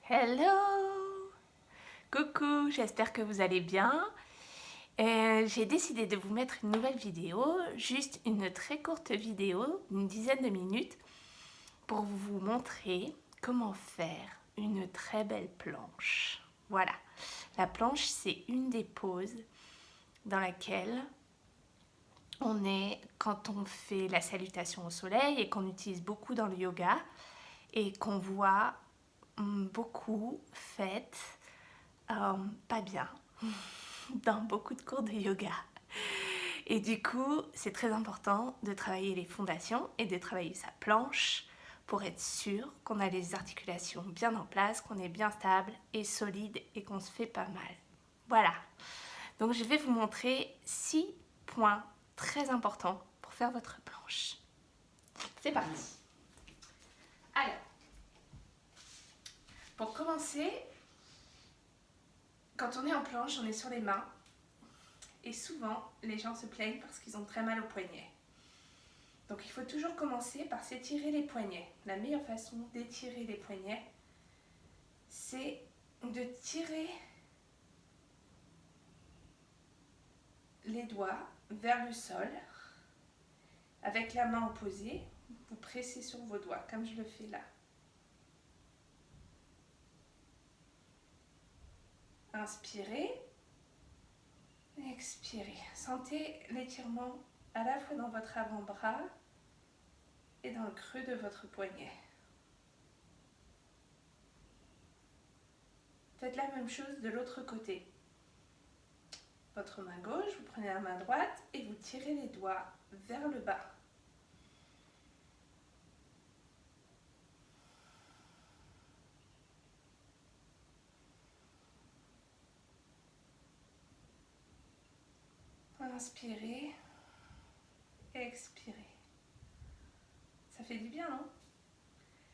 Hello! Coucou, j'espère que vous allez bien. J'ai décidé de vous mettre une nouvelle vidéo, juste une très courte vidéo, une dizaine de minutes, pour vous montrer comment faire une très belle planche. Voilà, la planche, c'est une des poses dans laquelle on est quand on fait la salutation au soleil et qu'on utilise beaucoup dans le yoga et qu'on voit beaucoup faites pas bien dans beaucoup de cours de yoga. Et du coup, c'est très important de travailler les fondations et de travailler sa planche pour être sûr qu'on a les articulations bien en place, qu'on est bien stable et solide et qu'on se fait pas mal. Voilà. Donc je vais vous montrer 6 points très importants pour faire votre planche. C'est parti. Alors, pour commencer, quand on est en planche, on est sur les mains. Et souvent, les gens se plaignent parce qu'ils ont très mal aux poignets. Donc il faut toujours commencer par s'étirer les poignets. La meilleure façon d'étirer les poignets, c'est de tirer les doigts vers le sol. Avec la main opposée, vous pressez sur vos doigts, comme je le fais là. Inspirez, expirez. Sentez l'étirement à la fois dans votre avant-bras et dans le creux de votre poignet. Faites la même chose de l'autre côté. Votre main gauche, vous prenez la main droite et vous tirez les doigts vers le bas. Inspirez, expirez. Ça fait du bien, non?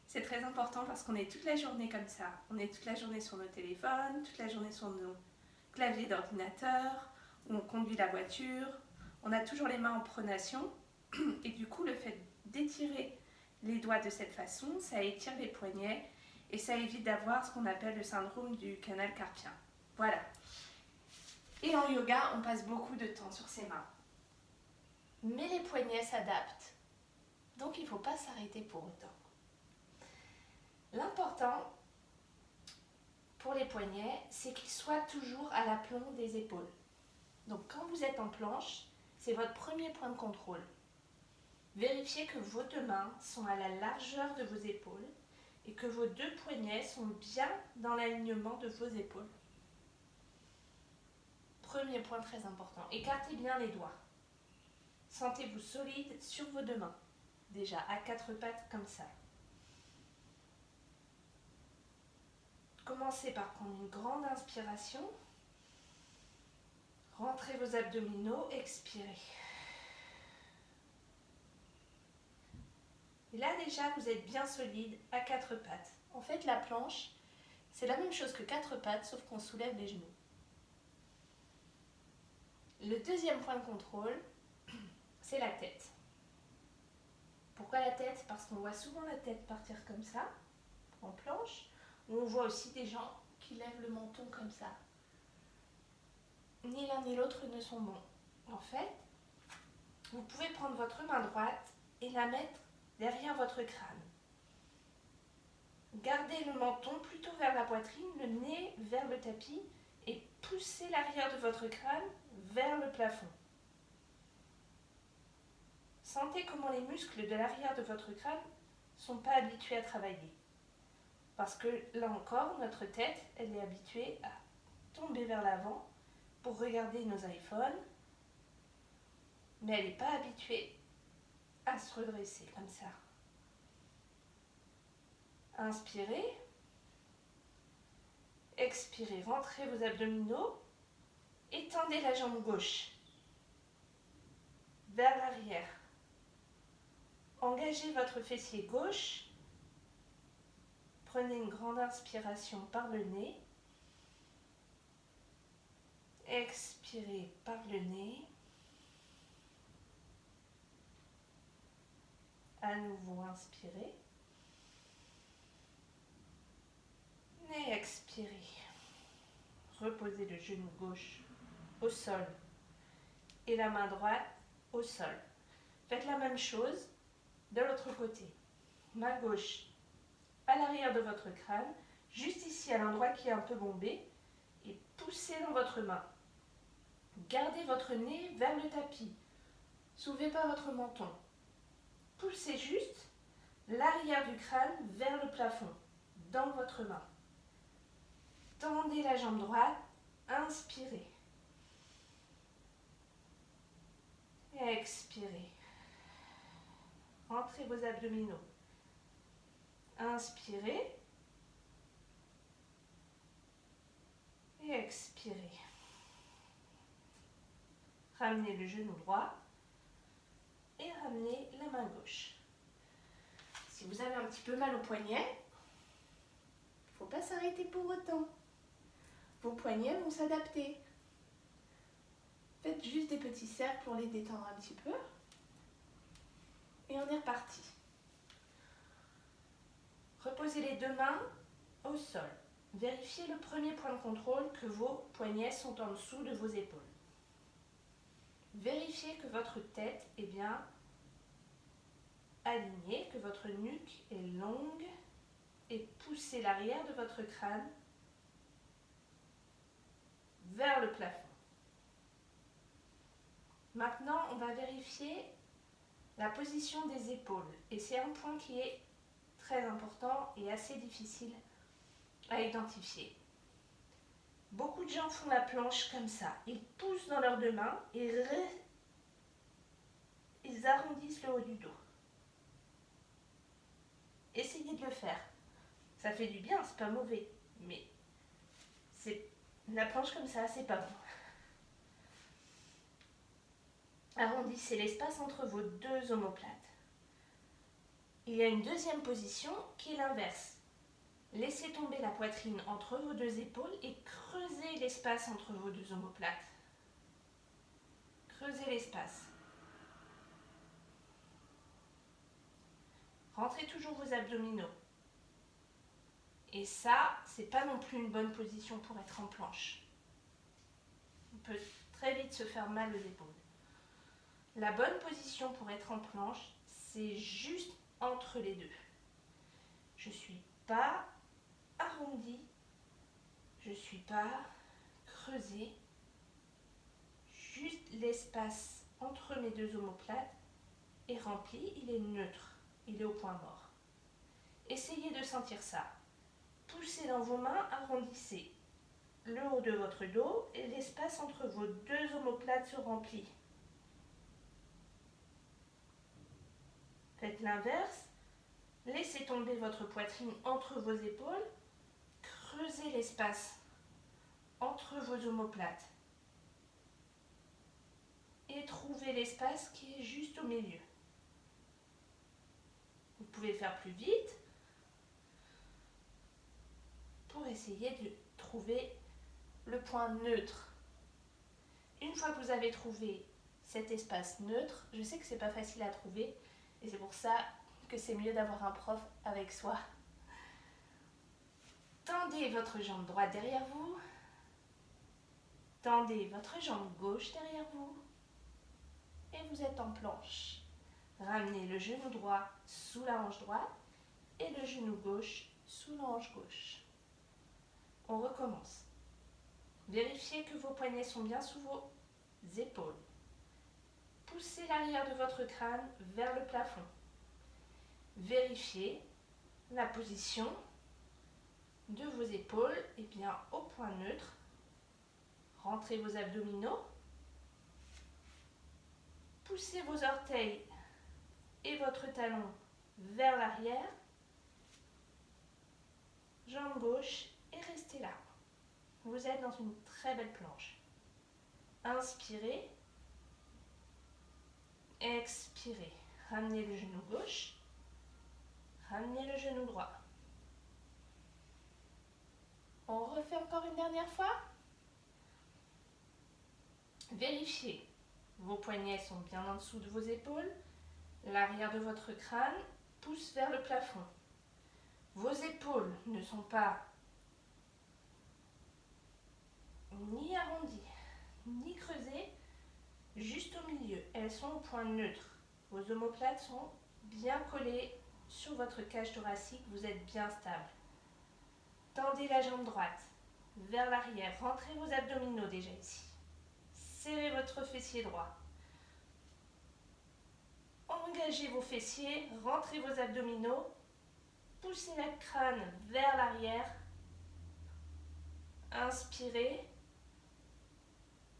C'est très important parce qu'on est toute la journée comme ça. On est toute la journée sur nos téléphones, toute la journée sur nos claviers d'ordinateur, où on conduit la voiture. On a toujours les mains en pronation. Et du coup, le fait d'étirer les doigts de cette façon, ça étire les poignets et ça évite d'avoir ce qu'on appelle le syndrome du canal carpien. Voilà. Et en yoga, on passe beaucoup de temps sur ses mains. Mais les poignets s'adaptent. Donc il ne faut pas s'arrêter pour autant. L'important pour les poignets, c'est qu'ils soient toujours à l'aplomb des épaules. Donc quand vous êtes en planche, c'est votre premier point de contrôle. Vérifiez que vos deux mains sont à la largeur de vos épaules et que vos deux poignets sont bien dans l'alignement de vos épaules. Premier point très important, écartez bien les doigts. Sentez-vous solide sur vos deux mains, déjà à quatre pattes comme ça. Commencez par prendre une grande inspiration. Rentrez vos abdominaux, expirez. Et là déjà, vous êtes bien solide à quatre pattes. En fait, la planche, c'est la même chose que quatre pattes, sauf qu'on soulève les genoux. Le deuxième point de contrôle, c'est la tête. Pourquoi la tête? Parce qu'on voit souvent la tête partir comme ça, en planche, ou on voit aussi des gens qui lèvent le menton comme ça. Ni l'un ni l'autre ne sont bons. En fait, vous pouvez prendre votre main droite et la mettre derrière votre crâne. Gardez le menton plutôt vers la poitrine, le nez vers le tapis et poussez l'arrière de votre crâne vers le plafond. Sentez comment les muscles de l'arrière de votre crâne ne sont pas habitués à travailler. Parce que là encore, notre tête, elle est habituée à tomber vers l'avant pour regarder nos iPhones, mais elle n'est pas habituée à se redresser comme ça. Inspirez, expirez, rentrez vos abdominaux, étendez la jambe gauche vers l'arrière. Engagez votre fessier gauche, prenez une grande inspiration par le nez, expirez par le nez, à nouveau inspirez, Expirez. Reposez le genou gauche au sol et la main droite au sol. Faites la même chose de l'autre côté. Main gauche à l'arrière de votre crâne, juste ici à l'endroit qui est un peu bombé, et poussez dans votre main. Gardez votre nez vers le tapis. Soulevez pas votre menton. Poussez juste l'arrière du crâne vers le plafond, dans votre main. Tendez la jambe droite, inspirez. Expirez. Rentrez vos abdominaux. Inspirez. Et expirez. Ramenez le genou droit et ramenez la main gauche. Si vous avez un petit peu mal au poignet, il ne faut pas s'arrêter pour autant. Vos poignets vont s'adapter. Faites juste des petits cercles pour les détendre un petit peu. Et on est reparti. Reposez les deux mains au sol. Vérifiez le premier point de contrôle que vos poignets sont en dessous de vos épaules. Vérifiez que votre tête est bien alignée, que votre nuque est longue et poussez l'arrière de votre crâne vers le plafond. Maintenant, on va vérifier la position des épaules. Et c'est un point qui est très important et assez difficile à identifier. Beaucoup de gens font la planche comme ça. Ils poussent dans leurs deux mains et ils arrondissent le haut du dos. Essayez de le faire. Ça fait du bien, c'est pas mauvais. Mais la planche comme ça, c'est pas bon. Arrondissez l'espace entre vos deux omoplates. Il y a une deuxième position qui est l'inverse. Laissez tomber la poitrine entre vos deux épaules et creusez l'espace entre vos deux omoplates. Creusez l'espace. Rentrez toujours vos abdominaux. Et ça, c'est pas non plus une bonne position pour être en planche. On peut très vite se faire mal aux épaules. La bonne position pour être en planche, c'est juste entre les deux. Je ne suis pas arrondie, je ne suis pas creusée. Juste l'espace entre mes deux omoplates est rempli, il est neutre, il est au point mort. Essayez de sentir ça. Poussez dans vos mains, arrondissez le haut de votre dos et l'espace entre vos deux omoplates se remplit. Faites l'inverse. Laissez tomber votre poitrine entre vos épaules. Creusez l'espace entre vos omoplates. Et trouvez l'espace qui est juste au milieu. Vous pouvez le faire plus vite pour essayer de trouver le point neutre. Une fois que vous avez trouvé cet espace neutre, je sais que c'est pas facile à trouver et c'est pour ça que c'est mieux d'avoir un prof avec soi. Tendez votre jambe droite derrière vous. Tendez votre jambe gauche derrière vous. Et vous êtes en planche. Ramenez le genou droit sous la hanche droite et le genou gauche sous la hanche gauche. On recommence. Vérifiez que vos poignets sont bien sous vos épaules. Poussez l'arrière de votre crâne vers le plafond. Vérifiez la position de vos épaules est bien au point neutre. Rentrez vos abdominaux. Poussez vos orteils et votre talon vers l'arrière. Jambe gauche et restez là. Vous êtes dans une très belle planche. Inspirez. Expirez. Ramenez le genou gauche. Ramenez le genou droit. On refait encore une dernière fois. Vérifiez. Vos poignets sont bien en dessous de vos épaules. L'arrière de votre crâne pousse vers le plafond. Vos épaules ne sont pas ni arrondies, ni creusées, juste au milieu. Elles sont au point neutre. Vos omoplates sont bien collées sur votre cage thoracique, vous êtes bien stable. Tendez la jambe droite vers l'arrière, rentrez vos abdominaux déjà ici. Serrez votre fessier droit. Engagez vos fessiers, rentrez vos abdominaux, poussez le crâne vers l'arrière. Inspirez,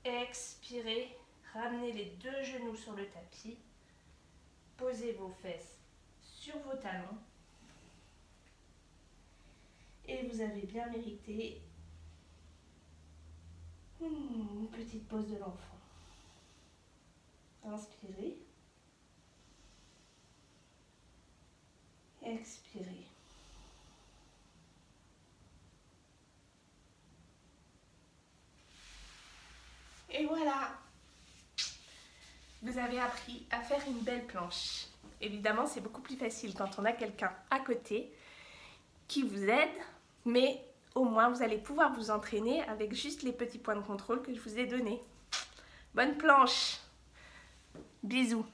expirez, ramenez les deux genoux sur le tapis, posez vos fesses sur vos talons et vous avez bien mérité une petite pause de l'enfant. Inspirez, expirez. Et voilà, vous avez appris à faire une belle planche. Évidemment, c'est beaucoup plus facile quand on a quelqu'un à côté qui vous aide, mais au moins vous allez pouvoir vous entraîner avec juste les petits points de contrôle que je vous ai donnés. Bonne planche, bisous.